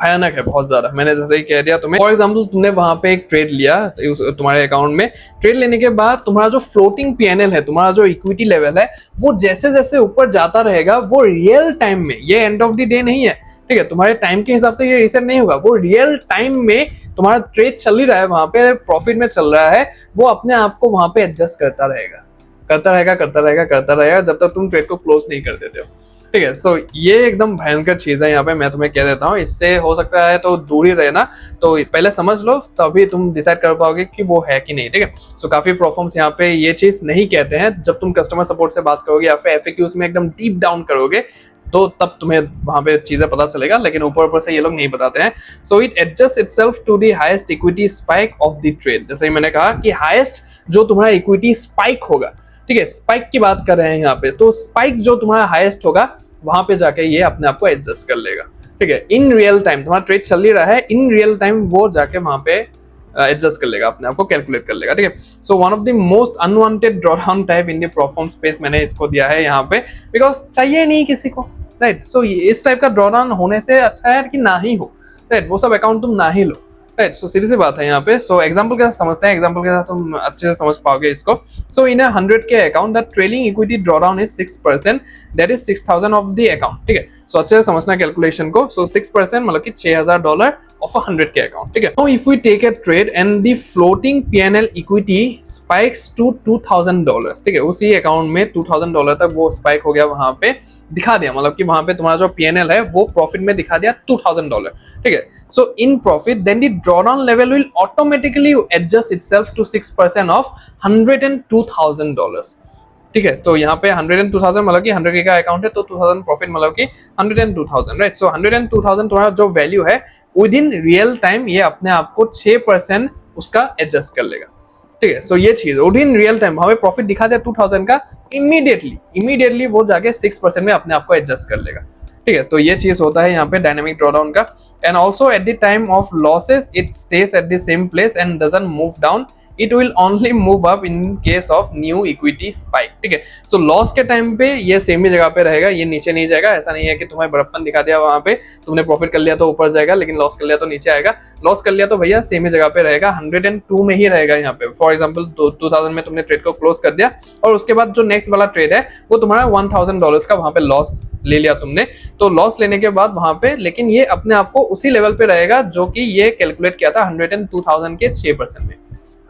भयानक है बहुत ज्यादा, मैंने जैसे ही कह दिया तुम्हें। फॉर एग्जाम्पल तुमने वहां पे एक ट्रेड लिया तुम्हारे अकाउंट में, ट्रेड लेने के बाद तुम्हारा जो फ्लोटिंग PNL है, तुम्हारा जो इक्विटी लेवल है, वो जैसे जैसे ऊपर जाता रहेगा वो रियल टाइम में, ये एंड ऑफ द डे नहीं है, ठीक है, तुम्हारे टाइम के हिसाब से ये रीसेट नहीं होगा, वो रियल टाइम में तुम्हारा ट्रेड चल ही रहा है, वहां पे प्रॉफिट में चल रहा है, वो अपने आप को वहां पे एडजस्ट करता रहेगा जब तक तुम ट्रेड को क्लोज नहीं कर देते हो, ठीक है। सो ये एकदम भयंकर चीज है यहाँ पे, मैं तुम्हें कह देता हूँ। इससे हो सकता है तो दूर ही रहना, तो पहले समझ लो तभी तुम डिसाइड कर पाओगे कि वो है कि नहीं, ठीक है। सो काफी प्लेटफॉर्म्स यहाँ पे ये चीज नहीं कहते हैं। जब तुम कस्टमर सपोर्ट से बात करोगे या फिर FAQs में एकदम डीप डाउन करोगे तो तब तुम्हें वहां पे चीजें पता चलेगा, लेकिन ऊपर से ये लोग नहीं बताते हैं। So it adjust itself to the highest equity spike of the trade. जैसे ही मैंने कहा कि हाईएस्ट जो तुम्हारा इक्विटी स्पाइक होगा, ठीक है, स्पाइक की बात कर रहे हैं यहाँ पे, तो स्पाइक जो तुम्हारा हाईएस्ट होगा वहां पे जाके ये अपने आप को एडजस्ट कर लेगा, ठीक है। इन रियल टाइम तुम्हारा ट्रेड चल ही रहा है, इन रियल टाइम वो जाके वहां पे एडजस्ट कर लेगा, अपने आप को कैलकुलेट कर लेगा, ठीक है। So one of the most unwanted drawdown type in the platform space मैंने इसको दिया है यहाँ पे, बिकॉज चाहिए नहीं किसी को, राइट। सो इस टाइप का ड्रॉडाउन होने से अच्छा है कि ना ही हो, राइट, वो सब अकाउंट तुम ना ही लो, राइट। सो सीधी सी बात है यहाँ पे। सो एग्जांपल के साथ समझते हैं, एग्जांपल के साथ तुम अच्छे से समझ पाओगे इसको। सो इन 100K account the trailing equity drawdown is 6%, that is $6,000 of the account, ठीक है। सो अच्छे से समझना कैलकुलेशन को। सो 6% मतलब कि $6,000 of a 100k account. ठीक है, now if we take a trade and the floating PNL equity spikes to $2000, ठीक है, उसी अकाउंट में $2000 तक वो स्पाइक हो गया, वहां पे दिखा दिया, मतलब कि वहां पे तुम्हारा जो PNL है वो प्रॉफिट में दिखा दिया $2000, ठीक है. So in profit then the drawdown level will automatically adjust itself to 6% of $102,000. ठीक है, तो यहाँ पे 102,000 मतलब कि 100k का अकाउंट है, तो 2000 प्रॉफिट मतलब कि 102,000, राइट. सो 102,000 तुम्हारा जो वैल्यू है विद इन रियल टाइम ये अपने आप को 6% उसका एडजस्ट कर लेगा. ठीक है, सो ये चीज विद इन रियल टाइम हमें प्रॉफिट दिखा दिया 2000 का, इमीडिएटली वो जाके 6% में अपने आप को एडजस्ट कर लेगा. ठीक है, तो ये चीज होता है यहाँ पे डायनामिक ड्रॉडाउन का. And also at the time of losses it stage at the same place and doesn't move down, it will only move up in case of new equity spike. ठीक है, सो लॉस के time पे ये same ही जगह पे रहेगा, ये नीचे नहीं जाएगा. ऐसा नहीं है कि तुम्हें बड़प्पन दिखा दिया वहां पे, तुमने प्रॉफिट कर लिया तो ऊपर जाएगा, लेकिन लॉस कर लिया तो नीचे आएगा. लॉस कर लिया तो भैया सेम ही जगह पे रहेगा, 102 में ही रहेगा. यहाँ पे फॉर एग्जाम्पल 2000 में तुमने ट्रेड को क्लोज कर दिया और उसके बाद जो नेक्स्ट वाला ट्रेड है वो तुम्हारा $1000 का वहां पे लॉस ले लिया तुमने, तो लॉस लेने के बाद वहां पे, लेकिन ये अपने आप को उसी लेवल पे रहेगा जो कि ये कैलकुलेट किया था 102,000 के 6% में.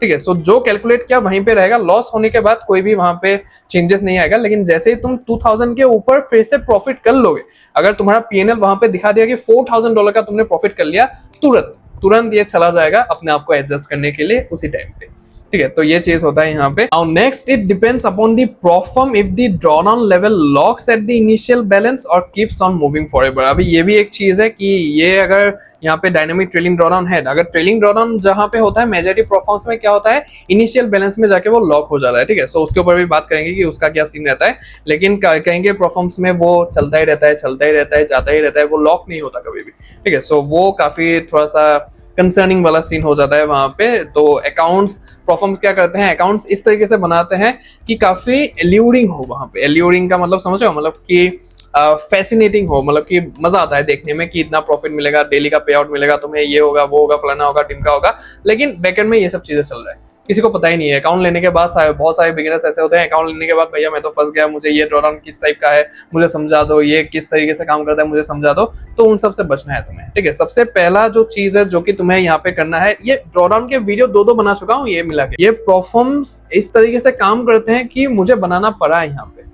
ठीक है, सो जो कैलकुलेट किया वहीं पे रहेगा. लॉस होने के बाद कोई भी वहां पे चेंजेस नहीं आएगा, लेकिन जैसे ही तुम 2000 के ऊपर फिर से प्रॉफिट कर लोगे, अगर तुम्हारा PNL वहां पे दिखा दिया कि $4,000 का तुमने प्रॉफिट कर लिया, तुरंत ये चला जाएगा अपने आप को एडजस्ट करने के लिए उसी टाइम पे. ठीक है, तो ये चीज होता है यहाँ पे. Now next it depends upon the prop firm if the drawdown level locks at the initial balance और कीप्स ऑन मूविंग फॉरएवर. अभी ये भी एक चीज है कि ये अगर यहाँ पे डायनामिक ट्रेलिंग ड्रॉडाउन है, अगर ट्रेलिंग ड्रॉडाउन जहाँ पे होता है मेजॉरिटी प्रॉफर्म्स में क्या होता है, इनिशियल बैलेंस में जाके वो लॉक हो जाता है. ठीक है, सो उसके ऊपर भी बात करेंगे कि उसका क्या सीन रहता है, लेकिन कहेंगे प्रॉफर्म्स में वो चलता ही रहता है, जाता ही रहता है, वो लॉक नहीं होता कभी भी. ठीक है, सो वो काफी थोड़ा सा कंसर्निंग वाला सीन हो जाता है वहां पे. तो अकाउंट्स परफॉर्म्स क्या करते हैं, अकाउंट्स इस तरीके से बनाते हैं कि काफी एल्यूरिंग हो. वहां पे एल्यूरिंग का मतलब समझ रहे हो, मतलब कि फैसिनेटिंग हो, मतलब कि मजा आता है देखने में कि इतना प्रॉफिट मिलेगा, डेली का पे आउट मिलेगा तुम्हें, ये होगा वो होगा फलाना होगा टिमका होगा, लेकिन बैकएंड में ये सब चीजें चल रहा है, किसी को पता ही नहीं है. अकाउंट लेने के बाद बहुत सारे बिगिनर्स ऐसे होते हैं, अकाउंट लेने के बाद भैया मैं तो फंस गया, मुझे ये ड्रॉडाउन किस टाइप का है मुझे समझा दो, ये किस तरीके से काम करता है मुझे समझा दो. तो उन सब से बचना है तुम्हें. ठीक है, सबसे पहला जो चीज है जो कि तुम्हें यहाँ पे करना है, ये ड्रॉडाउन के वीडियो दो बना चुका हूँ ये मिला के, ये परफॉर्म्स इस तरीके से काम करते हैं कि मुझे बनाना पड़ा है यहाँ पे.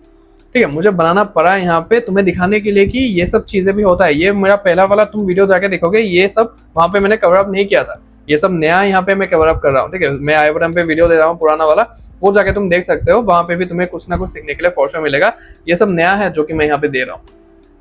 ठीक है, मुझे बनाना पड़ा है यहाँ पे तुम्हें दिखाने के लिए कि ये सब चीजें भी होता है. ये मेरा पहला वाला तुम वीडियो जाके देखोगे, ये सब वहां पे मैंने कवर अप नहीं किया था, ये सब नया यहाँ पे मैं कवर अप कर रहा हूँ. ठीक है, मैं आई बटन पे वीडियो दे रहा हूँ पुराना वाला, वो जाके तुम देख सकते हो, वहां पे भी तुम्हें कुछ ना कुछ सीखने के लिए फॉर श्योर मिलेगा. ये सब नया है जो कि मैं यहाँ पे दे रहा हूँ.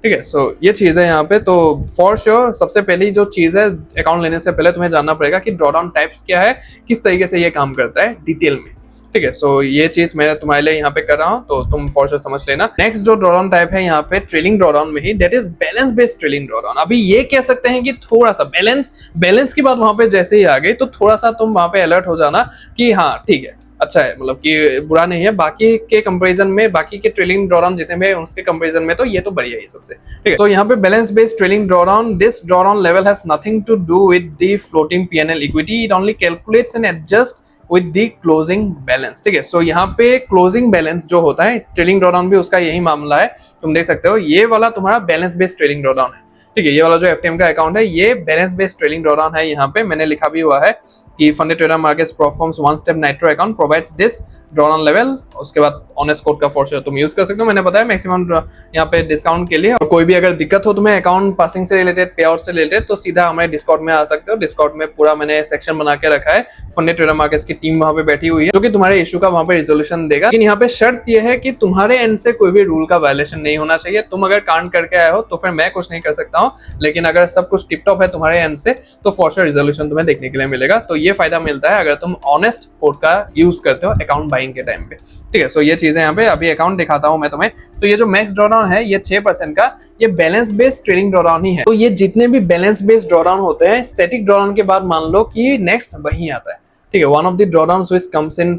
ठीक है, सो ये चीज है यहाँ पे. तो फॉर श्योर सबसे पहली जो चीज है, अकाउंट लेने से पहले तुम्हें जानना पड़ेगा कि ड्रॉडाउन टाइप्स क्या है, किस तरीके से ये काम करता है डिटेल में. ठीक है, सो ये चीज मैं तुम्हारे लिए यहाँ पे कर रहा हूँ, तो तुम फॉर श्योर समझ लेना. नेक्स्ट जो ड्रॉडाउन टाइप है यहाँ पे ट्रेलिंग ड्रॉडाउन में ही, that is balance based trailing drawdown. अभी ये कह सकते हैं कि थोड़ा सा बैलेंस की बात वहां पे जैसे ही आ गई तो थोड़ा सा तुम वहां पे अलर्ट हो जाना कि हाँ ठीक है, अच्छा है, मतलब कि बुरा नहीं है. बाकी के कंपैरिजन में, बाकी के ट्रेलिंग ड्रॉडाउन जितने भी उसके कंपैरिजन में तो ये तो बढ़िया है सबसे. ठीक है, तो यहाँ पे balance based trailing drawdown, this drawdown level has nothing to do with the floating PNL equity, it only calculates and adjust with the closing balance. ठीक है, सो यहाँ पे क्लोजिंग बैलेंस जो होता है, ट्रेलिंग ड्रॉडाउन भी उसका यही मामला है. तुम देख सकते हो ये वाला तुम्हारा बैलेंस बेस्ड ट्रेलिंग ड्रॉडाउन है. ठीक है, ये वाला जो FTM का अकाउंट है ये बैलेंस बेस्ड ट्रेलिंग ड्रॉडाउन है. यहाँ पे मैंने लिखा भी हुआ है कि funded trader markets performs one step nitro account provides this drawdown level. उसके बाद ऑनेस्ट कोड का फॉर श्योर तुम यूज कर सकते हो, मैंने बताया मैक्सिमम यहाँ पे डिस्काउंट के लिए. और कोई भी अगर दिक्कत हो तुम्हें अकाउंट पासिंग से रिलेटेड, पे आउट से रिलेटेड, तो सीधा हमारे डिस्कॉर्ड में आ सकते हो. डिस्कॉर्ड में पूरा मैंने सेक्शन बना के रखा है, फंडेड ट्रेडर मार्केट्स की टीम वहां पे बैठी हुई है जो कि तुम्हारे इशू का वहां पे रिजोल्यूशन देगा. लेकिन यहाँ पे शर्त यह है कि तुम्हारे एंड से कोई भी रूल का वायलेशन नहीं होना चाहिए. तुम अगर कांड करके आए हो तो फिर मैं कुछ नहीं कर सकता हूँ, लेकिन अगर सब कुछ टिप टॉप है तुम्हारे एंड से तो फॉर श्योर रिजोल्यूशन तुम्हें देखने के लिए मिलेगा. तो ये फायदा मिलता है अगर तुम ऑनेस्ट कोड का यूज करते हो अकाउंट बाइंग के टाइम पे. ठीक है, सो ये चीजें यहाँ पे. अभी अकाउंट दिखाता हूं मैं तुम्हें. तो ये जो मैक्स ड्रॉडाउन है ये 6% का, ये बैलेंस बेस्ड ट्रेलिंग ड्रॉडाउन ही है. तो ये जितने भी बैलेंस बेस्ड ड्रॉडाउन होते हैं, स्टैटिक ड्रॉडाउन के बाद मान लो कि नेक्स्ट वही आता है. ठीक है, one of the drawdowns which comes in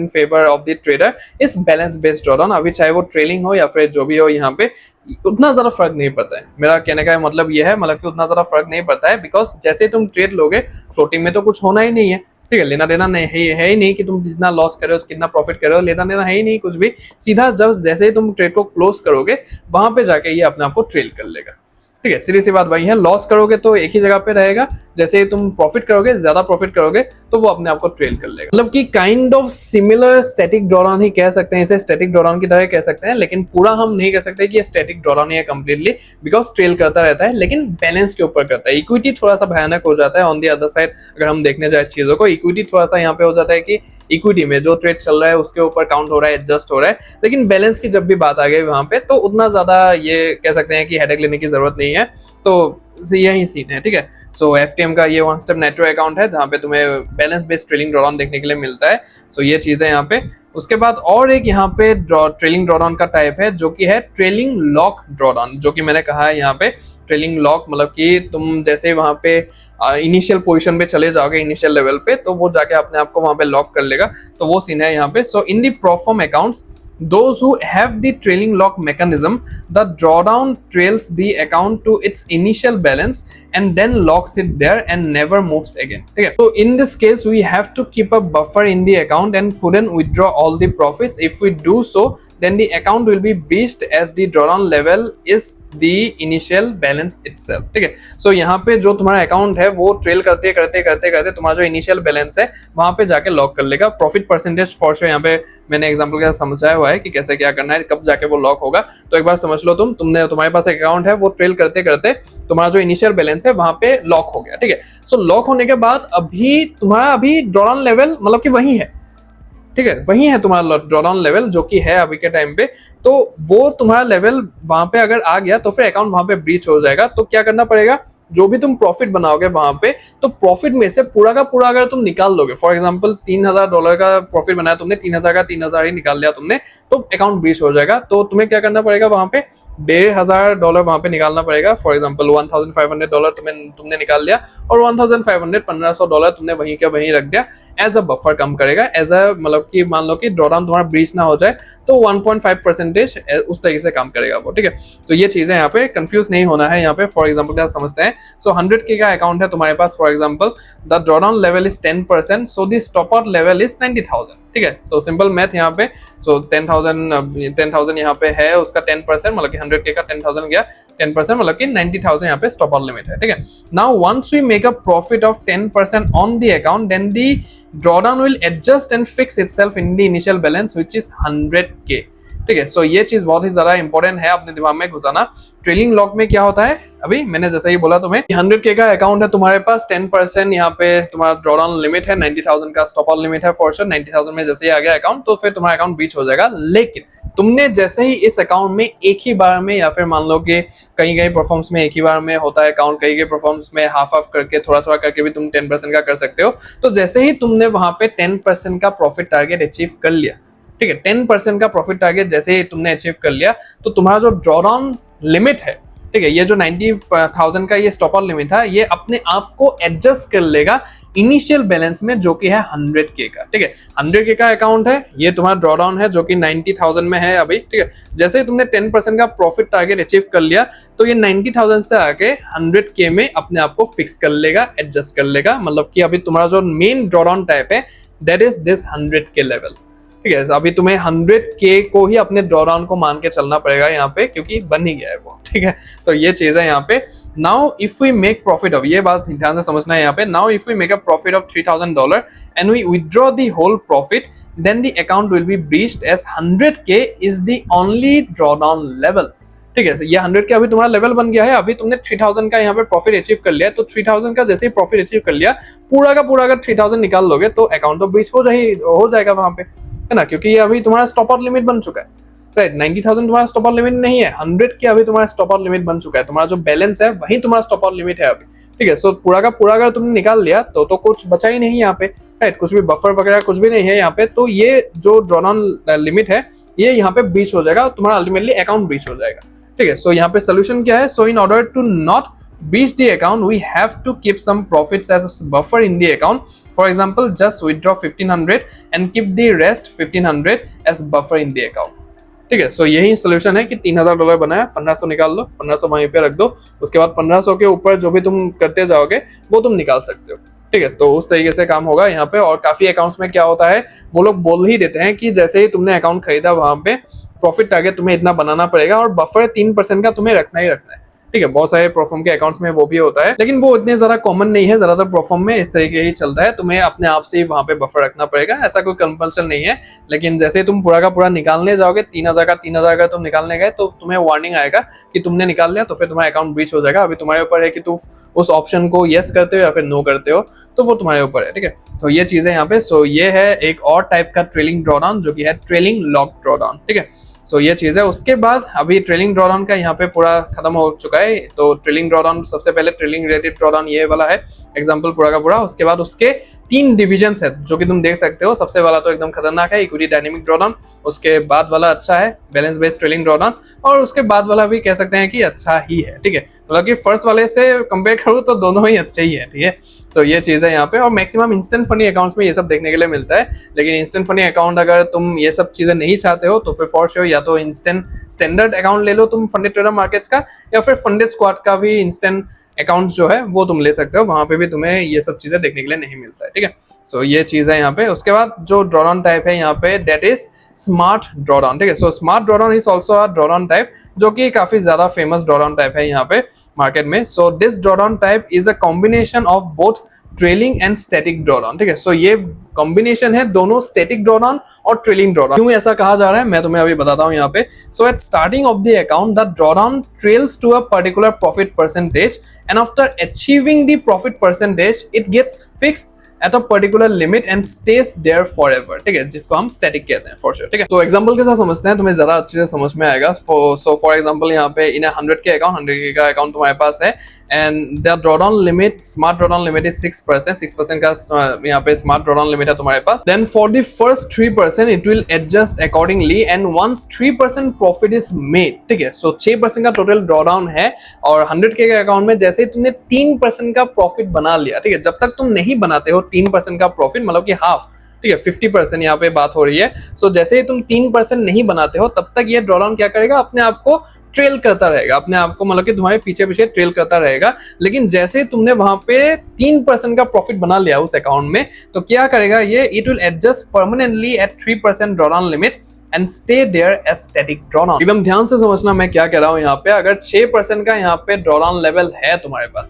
favour of the trader is balance based drawdown. अभी चाहे वो ट्रेलिंग हो या फिर जो भी हो, यहाँ पे उतना ज्यादा फर्क नहीं पड़ता है. मेरा कहने का मतलब ये है, मतलब कि उतना ज्यादा फर्क नहीं पड़ता है, बिकॉज जैसे तुम ट्रेड लोगे, फ्लोटिंग में तो कुछ होना ही नहीं है. ठीक है, लेना देना नहीं है ही नहीं कि तुम जितना लॉस कर रहे हो कितना प्रॉफिट कर रहे हो, लेना देना है ही नहीं कुछ भी. सीधा जब जैसे ही तुम ट्रेड को क्लोज करोगे वहां पे जाके ये अपने आप को ट्रेल कर लेगा. ठीक है, सीधी सी बात वही है। लॉस करोगे तो एक ही जगह पे रहेगा, जैसे ही तुम प्रॉफिट करोगे, ज्यादा प्रॉफिट करोगे तो वो अपने आप को ट्रेल कर लेगा। मतलब कि kind of similar static drawdown ही कह सकते हैं इसे, स्टैटिक ड्रॉडाउन की तरह कह सकते हैं, लेकिन पूरा हम नहीं कह सकते कि ये स्टैटिक ड्रॉडाउन ही है कंप्लीटली, बिकॉज ट्रेल करता रहता है, लेकिन बैलेंस के ऊपर करता है। इक्विटी थोड़ा सा भयानक हो जाता है ऑन दी अदर साइड, अगर हम देखने जाए चीजों को, इक्विटी थोड़ा सा यहाँ पे हो जाता है कि इक्विटी में जो ट्रेड चल रहा है उसके ऊपर काउंट हो रहा है, एडजस्ट हो रहा है, लेकिन बैलेंस की जब भी बात आ गई वहां पे तो उतना ज्यादा ये कह सकते हैं कि हेडेक लेने की जरूरत नहीं है। तो यही सीन है, ठीक है। सो एफटीएम का ये वन स्टेप नेटवर्क अकाउंट है जहाँ पे तुम्हें बैलेंस बेस्ड ट्रेलिंग ड्रॉडाउन देखने के लिए मिलता है। सो ये चीज है यहाँ पे। उसके बाद और एक यहाँ पे ट्रेलिंग ड्रॉडाउन का टाइप है जो कि है ट्रेलिंग लॉक ड्रॉडाउन, जो कि मैंने कहा है यहाँ पे ट्रेलिंग लॉक, मतलब कि तुम जैसे वहां पे इनिशियल पोजीशन पे चले जाओगे, इनिशियल लेवल पे, तो वो जाके अपने आप को वहां पे लॉक कर लेगा, तो वो सीन है यहाँ पे। So in the prop firm accounts, those who have the trailing lock mechanism, the drawdown trails the account to its initial balance and then locks it there and never moves again. ठीक है, so in this case we have to keep a buffer in the account and couldn't withdraw all the profits. If we do so, then the account will be breached as the drawdown level is the initial balance itself. ठीक है, so यहाँ पे जो तुम्हारा account है वो trail करते करते करते करते तुम्हारा जो इनिशियल बैलेंस है वहां पे जाके लॉक कर लेगा। प्रॉफिट परसेंटेज फॉर श्योर यहाँ पे मैंने एग्जांपल के साथ समझाया हुआ है कि कैसे क्या करना है, कब जाके वो लॉक होगा। तो एक बार समझ लो, तुम्हारे पास एक अकाउंट है, वो ट्रेल करते करते तुम्हारा जो इनिशियल बैलेंस है वहां पे लॉक हो गया। ठीक है, सो लॉक होने के बाद अभी तुम्हारा ड्रॉडाउन लेवल मतलब कि वही है, ठीक है, वही है तुम्हारा ड्रॉडाउन लेवल जो कि है अभी के टाइम पे। तो वो तुम्हारा लेवल वहां पे अगर आ गया तो फिर अकाउंट वहां पे ब्रीच हो जाएगा। तो क्या करना पड़ेगा, जो भी तुम प्रॉफिट बनाओगे वहां पे, तो प्रॉफिट में से पूरा का पूरा अगर तुम निकाल लोगे, फॉर एग्जांपल $3000 का प्रॉफिट बनाया तुमने, 3000 का 3000 ही निकाल लिया तुमने, तो अकाउंट ब्रीच हो जाएगा। तो तुम्हें क्या करना पड़ेगा, वहां पे $1500 वहां पे निकालना पड़ेगा। फॉर एग्जांपल $1500 तुमने निकाल लिया और 1500 तुमने वहीं के वहीं रख दिया, एज अ बफर कम करेगा, एज अ मतलब कि मान लो कि ड्रॉडाउन तुम्हारा ब्रीच ना हो जाए तो 1.5% उस तरीके से काम करेगा वो। ठीक है, तो ये चीजें यहाँ पे कंफ्यूज नहीं होना है। यहाँ पे फॉर एग्जांपल क्या समझते हैं, सो 100K का अकाउंट है तुम्हारे पास, for example the drawdown level is 10%, so the stop out level is 90,000। ठीक है, सो सिंपल मैथ यहाँ पे, सो 10,000 यहाँ पे है, उसका 10% मतलब कि 100K का 10,000 गया, 10% मतलब कि 90,000 यहाँ पे स्टॉप आउट लिमिट है। ठीक है, now once we make a profit of 10% on the account, then the drawdown will adjust and fix itself in the initial balance which is 100K। ठीक है, सो ये चीज बहुत ही ज्यादा इंपॉर्टेंट है अपने दिमाग में घुसाना। ट्रेलिंग लॉक में क्या होता है, अभी मैंने जैसा ही बोला तुम्हें, 100K का अकाउंट है तुम्हारे पास, 10% यहाँ पे तुम्हारा ड्रॉडाउन लिमिट है, 90,000 का स्टॉप आउट लिमिट है फॉर श्योर। 90,000 में जैसे ही आ गया अकाउंट तो फिर तुम्हारा अकाउंट ब्रीच हो जाएगा। लेकिन तुमने जैसे ही इस अकाउंट में एक ही बार में, या फिर मान लो कि कहीं कहीं परफॉर्म्स में एक ही बार में होता है अकाउंट, कहीं कहीं परफॉर्म्स में हाफ हाफ करके, थोड़ा थोड़ा करके भी तुम 10% का कर सकते हो। तो जैसे ही तुमने वहां पे 10% का प्रॉफिट टारगेट अचीव कर लिया, ठीक है, 10% का प्रॉफिट टारगेट जैसे ही तुमने अचीव कर लिया, तो तुम्हारा जो ड्रॉडाउन लिमिट है, ठीक है, ये जो 90,000 का ये स्टॉप आउट लिमिट था, ये अपने आप को एडजस्ट कर लेगा इनिशियल बैलेंस में जो कि है 100K का। ठीक है, 100K का अकाउंट है, ये तुम्हारा ड्रॉडाउन है जो कि 90,000 में है अभी। ठीक है, जैसे ही तुमने 10% का प्रॉफिट टारगेट अचीव कर लिया तो ये 90,000 से आके 100K में अपने आप को फिक्स कर लेगा, एडजस्ट कर लेगा। मतलब कि अभी तुम्हारा जो मेन ड्रॉडाउन टाइप है that is this 100K level. ठीक है, अभी तुम्हें 100K को ही अपने ड्रॉडाउन को मान के चलना पड़ेगा यहाँ पे, क्योंकि बन ही गया है वो। ठीक है, तो ये चीज है यहाँ पे। Now if we make profit of, ये बात ध्यान से समझना है यहाँ पे, now if we make a profit of $3,000 and we withdraw the whole profit, then the account will be breached as 100K is the only drawdown level. ठीक है, ये 100K अभी तुम्हारा लेवल बन गया है। अभी तुमने 3,000 का यहाँ पे प्रॉफिट अचीव कर लिया, तो 3,000 का जैसे ही प्रॉफिट अचीव कर लिया, पूरा का पूरा अगर 3,000 निकाल लोगे तो अकाउंट तो ब्रीच हो जाएगा वहां पे, है ना, क्योंकि ये अभी तुम्हारा स्टॉप आउट लिमिट बन चुका है। राइट, 90,000 तुम्हारा स्टॉप आउट लिमिट नहीं है, 100K अभी तुम्हारा स्टॉप आउट लिमिट बन चुका है। तुम्हारा जो बैलेंस है वही तुम्हारा स्टॉप आउट लिमिट है अभी। ठीक है, सो पूरा का पूरा अगर तुमने निकाल लिया तो कुछ बचा ही नहीं यहाँ पे। राइट, कुछ भी बफर वगैरह कुछ भी नहीं है यहाँ पे। तो ये जो ड्रॉडाउन लिमिट है ये यहाँ पे ब्रीच हो जाएगा, तुम्हारा अल्टीमेटली अकाउंट ब्रीच हो जाएगा। ठीक है, सो यहाँ पे सोल्यूशन क्या है, so in order to not breach the account, we have to keep some profits as buffer in the account. For example, just withdraw 1,500 and keep the rest 1,500 as buffer in the account. ठीक है, सो यही solution है कि $3,000 बनाया, 1,500 निकाल लो, 1,500 वहीं पे रख दो, उसके बाद 1,500 के ऊपर जो भी तुम करते जाओगे वो तुम निकाल सकते हो। ठीक है, तो उस तरीके से काम होगा यहाँ पे। और काफी अकाउंट्स में क्या होता है, वो लोग बोल ही देते हैं कि जैसे ही तुमने अकाउंट खरीदा वहां पे प्रॉफिट टारगेट तुम्हें इतना बनाना पड़ेगा और बफर 3% का तुम्हें रखना ही रखना है। ठीक है, बहुत सारे प्रोफॉर्म के अकाउंट्स में वो भी होता है, लेकिन वो इतने ज्यादा कॉमन नहीं है, ज्यादातर प्रोफॉर्म में इस तरीके ही चलता है। तुम्हें अपने आप से ही वहां पे बफर रखना पड़ेगा, ऐसा कोई कंपल्सन नहीं है। लेकिन जैसे तुम पूरा का पूरा निकालने जाओगे, 3,000 का तुम निकालने गए तो तुम्हें वार्निंग आएगा कि तुमने निकाल लिया, तो फिर तुम्हारा अकाउंट ब्रीच हो जाएगा। अभी तुम्हारे ऊपर है कि तुम उस ऑप्शन को यस करते हो या फिर नो करते हो, तो वो तुम्हारे ऊपर है, ठीक है। तो ये चीजें यहाँ पे, सो ये है एक और टाइप का ट्रेलिंग ड्रॉडाउन जो कि है ट्रेलिंग लॉक ड्रॉडाउन, ठीक है। सो ये चीज है। उसके बाद अभी ट्रेलिंग ड्रॉडाउन का यहाँ पे पूरा खत्म हो चुका है। तो ट्रेलिंग ड्रॉडाउन, सबसे पहले ट्रेलिंग रिलेटेड ड्रॉडाउन ये वाला है एग्जांपल पूरा का पूरा। उसके बाद उसके 3 डिविजन्स है जो कि तुम देख सकते हो। सबसे वाला तो एकदम खतरनाक है, इक्विटी डायनेमिक ड्रॉडाउन। उसके बाद वाला अच्छा है, बैलेंस बेस्ड ट्रेलिंग ड्रॉडाउन। और उसके बाद वाला भी कह सकते हैं कि अच्छा ही है, ठीक है। मतलब कि फर्स्ट वाले से कंपेयर करूँ तो दोनों ही अच्छे ही है, ठीक है। सो ये चीज है यहाँ पे। और मैक्सिमम इंस्टेंट फनी अकाउंट्स में ये सब देखने के लिए मिलता है। लेकिन इंस्टेंट फनी अकाउंट अगर तुम ये सब चीजें नहीं चाहते हो तो फिर फॉर श्योर या तो इंस्टेंट स्टैंडर्ड अकाउंट ले लो तुम फंडेड ट्रेडर मार्केट्स का, या फिर फंडेड स्क्वाड का भी इंस्टेंट अकाउंट जो है वो तुम ले सकते हो। वहां पे भी तुम्हें ये सब चीजें देखने के लिए नहीं मिलता है, ठीक है। सो ये चीज है यहाँ पे। उसके बाद जो ड्रॉडाउन टाइप है यहाँ पे, दैट इज स्मार्ट ड्रॉडाउन, ठीक है। So smart drawdown is also a drawdown type जो कि काफी ज्यादा फेमस ड्रॉडाउन टाइप है यहाँ पे मार्केट में। सो this drawdown type is a combination of both trailing and static drawdown, ठीक है। सो ये कॉम्बिनेशन है दोनों स्टैटिक ड्रॉडाउन और ट्रेलिंग ड्रॉडाउन। क्यों ऐसा कहा जा रहा है मैं तुम्हें अभी बताता हूं यहाँ पे। So at starting of the account the drawdown trails to a particular profit percentage and after achieving the profit percentage it gets fixed at a particular limit and stays there forever, ठीक है, जिसको हम static कहते हैं for sure, ठीक है। तो example के साथ समझते हैं, तुम्हें जरा अच्छे से समझ में आएगा। सो फॉर एग्जांपल यहाँ पे इन 100 के अकाउंट, 100 का अकाउंट तुम्हारे पास है and the drawdown limit, smart drawdown limit is 6% का यहाँ पे स्मार्ट ड्रॉडाउन लिमिट है तुम्हारे पास। Then for the first 3% it will adjust accordingly and once 3% profit is made, ठीक है। सो 6% का टोटल ड्रॉडाउन है और 100 के अकाउंट में जैसे तुमने 3% का प्रॉफिट बना लिया, ठीक है। जब तक तुम नहीं बनाते हो 3% का प्रॉफिट, मतलब कि हाफ, ठीक है, 50% यहाँ पे बात हो रही है। सो जैसे ही तुम 3% नहीं बनाते हो तब तक ये ड्रॉडाउन क्या करेगा, अपने आप को ट्रेल करता रहेगा, अपने आप को मतलब कि तुम्हारे पीछे पीछे ट्रेल करता रहेगा। लेकिन जैसे ही तुमने वहां पे 3% का प्रॉफिट बना लिया उस अकाउंट में, तो क्या करेगा ये, it will adjust permanently at 3% drawdown limit and stay there as static drawdown. एकदम ध्यान से समझना मैं क्या कह रहा हूँ यहाँ पे। अगर 6% का यहाँ पे ड्रॉडाउन लेवल है तुम्हारे पास,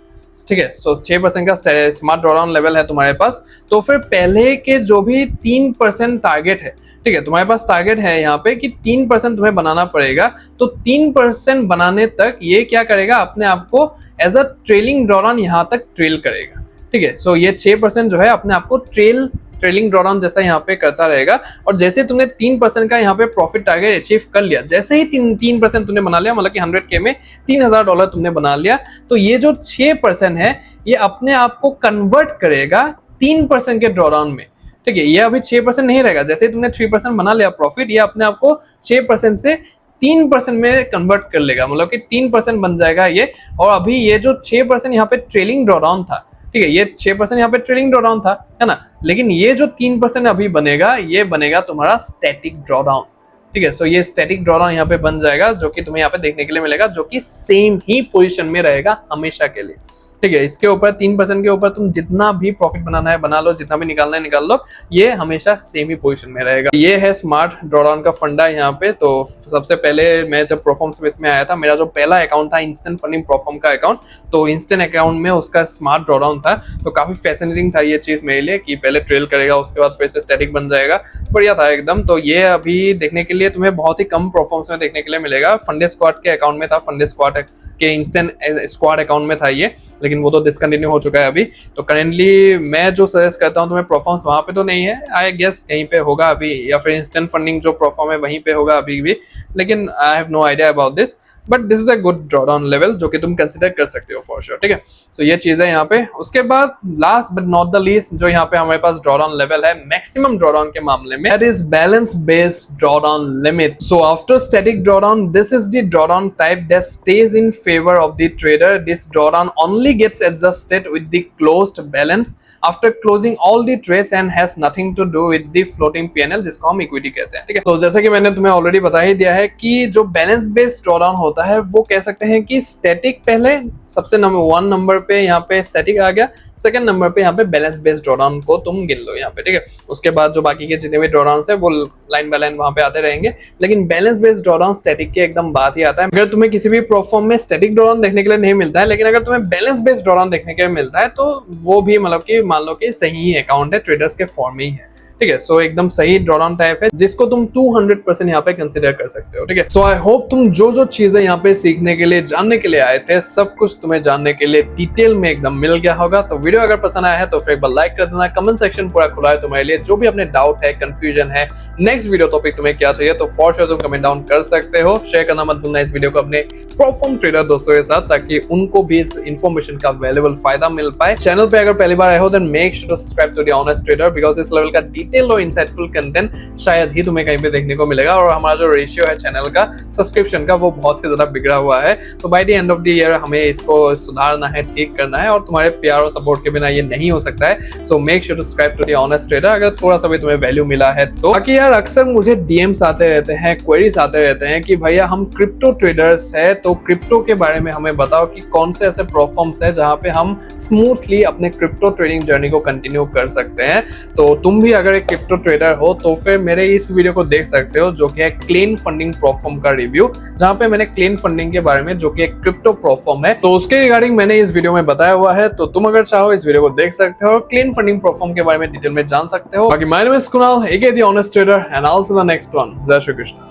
ठीक है, सो 6% का स्मार्ट ड्रॉडाउन लेवल है तुम्हारे पास, तो फिर पहले के जो भी 3% टारगेट है, ठीक है, तुम्हारे पास टारगेट है यहाँ पे कि 3% तुम्हें बनाना पड़ेगा। तो 3% बनाने तक ये क्या करेगा, अपने आप को एज अ ट्रेलिंग ड्रॉडाउन यहाँ तक ट्रेल करेगा, ठीक है। सो ये 6% जो है अपने आप को ट्रेलिंग ड्रॉडाउन जैसा यहाँ पे करता रहेगा। और जैसे तुमने 3% का यहाँ पे प्रॉफिट टारगेट अचीव कर लिया, जैसे ही 3% तुमने बना लिया, मतलब कि 100K में $3,000 तुमने बना लिया, तो ये जो 6% है ये अपने आप को कन्वर्ट करेगा 3% के ड्रॉडाउन में, ठीक है। ये अभी 6% नहीं रहेगा, जैसे ही तुमने 3% बना लिया प्रॉफिट, ये अपने आप को 6% से 3% में कन्वर्ट कर लेगा, मतलब कि 3% बन जाएगा ये। और अभी ये जो 6% यहाँ पे ट्रेलिंग ड्रॉडाउन था, ठीक है, ये 6% यहाँ पे ट्रेलिंग ड्रॉडाउन था, है ना। लेकिन ये जो 3% अभी बनेगा, ये बनेगा तुम्हारा स्टैटिक ड्रॉडाउन, ठीक है। सो ये स्टैटिक ड्रॉडाउन यहाँ पे बन जाएगा, जो कि तुम्हें यहाँ पे देखने के लिए मिलेगा, जो कि सेम ही पोजीशन में रहेगा हमेशा के लिए, ठीक है। इसके ऊपर 3% के ऊपर तुम जितना भी प्रॉफिट बनाना है बना लो, जितना भी निकालना है निकाल लो, ये हमेशा सेम ही पोजीशन में रहेगा। ये है स्मार्ट ड्रॉडाउन का फंडा यहाँ पे। तो सबसे पहले मैं जब परफॉर्म स्पेस में आया था, मेरा जो पहला अकाउंट था इंस्टेंट फंडिंग परफॉर्म का अकाउंट, तो इंस्टेंट अकाउंट में उसका स्मार्ट ड्रॉडाउन था। तो काफी फैसिनेटिंग था ये चीज मेरे लिए कि पहले ट्रेल करेगा, उसके बाद फिर से स्टैटिक बन जाएगा, बढ़िया था एकदम। तो ये अभी देखने के लिए तुम्हें बहुत ही कम परफॉर्मेंस में देखने के लिए मिलेगा। फंडे स्क्वाड के अकाउंट में था, फंडे स्क्वाड के इंस्टेंट स्क्वाड अकाउंट में था ये, लेकिन वो तो डिसकंटिन्यू हो चुका है अभी। तो करेंटली मैं जो सजेस्ट करता हूं तुम्हें, परफॉर्मेंस वहां पे तो नहीं है, आई गेस कहीं पे होगा अभी, या फिर इंस्टेंट फंडिंग जो परफॉर्म है वहीं पे होगा अभी भी, लेकिन I have no idea about this, but this is a good drawdown level जो कि तुम कंसिडर कर सकते हो फॉर श्योर, ठीक है। सो ये चीज है यहाँ पे। उसके बाद last but not the least जो यहाँ पे हमारे पास ड्रॉडाउन लेवल है मैक्सिमम ड्रॉडाउन के मामले में, that is balance based drawdown limit. So after static drawdown, this is the drawdown type that stage in favour of the trader. This drawdown only gets adjusted with the closed balance after closing all the trades and has nothing to do with the floating PNL, जिसको हम equity कहते हैं। ठीक है, तो जैसा कि मैंने तुम्हें ऑलरेडी बता ही दिया है कि जो बैलेंस बेस्ड ड्रॉडाउन होता है वो कह सकते हैं कि स्टैटिक पहले सबसे वन नंबर पे यहाँ पे स्टैटिक आ गया, सेकंड नंबर पे यहाँ पे बैलेंस बेस्ड ड्रॉडाउन को तुम गिन लो यहाँ पे। ठीक है, उसके बाद जो बाकी के जितने भी ड्रॉडाउन है वो लाइन बाय लाइन वहां पे आते रहेंगे, लेकिन बैलेंस बेस्ड ड्रॉडाउन स्टैटिक के एकदम बाद ही आता है। अगर तुम्हें किसी भी प्रोफॉर्म में स्टैटिक ड्रॉडाउन देखने के लिए नहीं मिलता है, लेकिन अगर तुम्हें बैलेंस बेस्ड ड्रॉडाउन देखने के लिए मिलता है तो वो भी मतलब कि मान लो कि सही अकाउंट है, ट्रेडर्स के फॉर्म में ही है। ठीक है, सो एकदम सही ड्रॉडाउन टाइप है जिसको तुम 200% यहाँ पे कंसिडर कर सकते हो। ठीक है, सो आई होप तुम जो चीजें यहाँ पे सीखने के लिए, जानने के लिए आए थे, सब कुछ तुम्हें जानने के लिए डिटेल में एकदम मिल गया होगा। तो वीडियो अगर पसंद आया है तो फिर एक बार लाइक कर देना। कमेंट सेक्शन पूरा खुला है तुम्हारे लिए, जो भी अपने डाउट है, कंफ्यूजन है, नेक्स्ट वीडियो टॉपिक तुम्हें क्या चाहिए तो फॉर श्योर तुम कमेंट डाउन कर सकते हो। शेयर करना मत भूलना इस वीडियो को अपने प्रोफॉर्म ट्रेडर दोस्तों के साथ, ताकि उनको भी इस इन्फॉर्मेशन का वैल्यूएबल फायदा मिल पाए। चैनल पे अगर पहली बार आए हो then make sure to subscribe to the honest trader, because इस लेवल का डिटेल और इंसाइटफुल कंटेंट शायद ही तुम्हें कहीं पे देखने को मिलेगा। और हमारा जो रेशियो है चैनल का सब्सक्रिप्शन का वो बहुत ही ज्यादा बिगड़ा हुआ है, तो by the end of the year हमें इसको सुधारना है, ठीक करना है, और तुम्हारे प्यार और सपोर्ट के बिना ये नहीं हो सकता है। So make sure to subscribe to the honest trader अगर थोड़ा सा भी तुम्हें वैल्यू मिला है तो। बाकी यार अक्सर मुझे डीएम्स आते रहते हैं, क्वेरीज आते रहते हैं कि भैया हम क्रिप्टो ट्रेडर्स है, तो क्रिप्टो के बारे में हमें बताओ कि कौन से ऐसे प्लेटफॉर्म्स है जहां पे हम स्मूथली अपने क्रिप्टो ट्रेडिंग जर्नी को कंटिन्यू कर सकते हैं। तो तुम भी अगर एक क्रिप्टो ट्रेडर हो तो फिर मेरे इस वीडियो को देख सकते हो, जो कि है क्लीन फंडिंग प्लेटफॉर्म का रिव्यू, जहां पे मैंने क्लीन फंडिंग के बारे में, जो कि एक क्रिप्टो प्लेटफॉर्म है, तो उसके रिगार्डिंग मैंने इस वीडियो में बताया हुआ है। तो तुम अगर चाहो इस वीडियो को देख सकते हो, क्लीन फंडिंग प्लेटफॉर्म के बारे में डिटेल में जान सकते हो। बाकी my name is Kunal, aka the honest trader, and also the next one. जय श्री कृष्ण।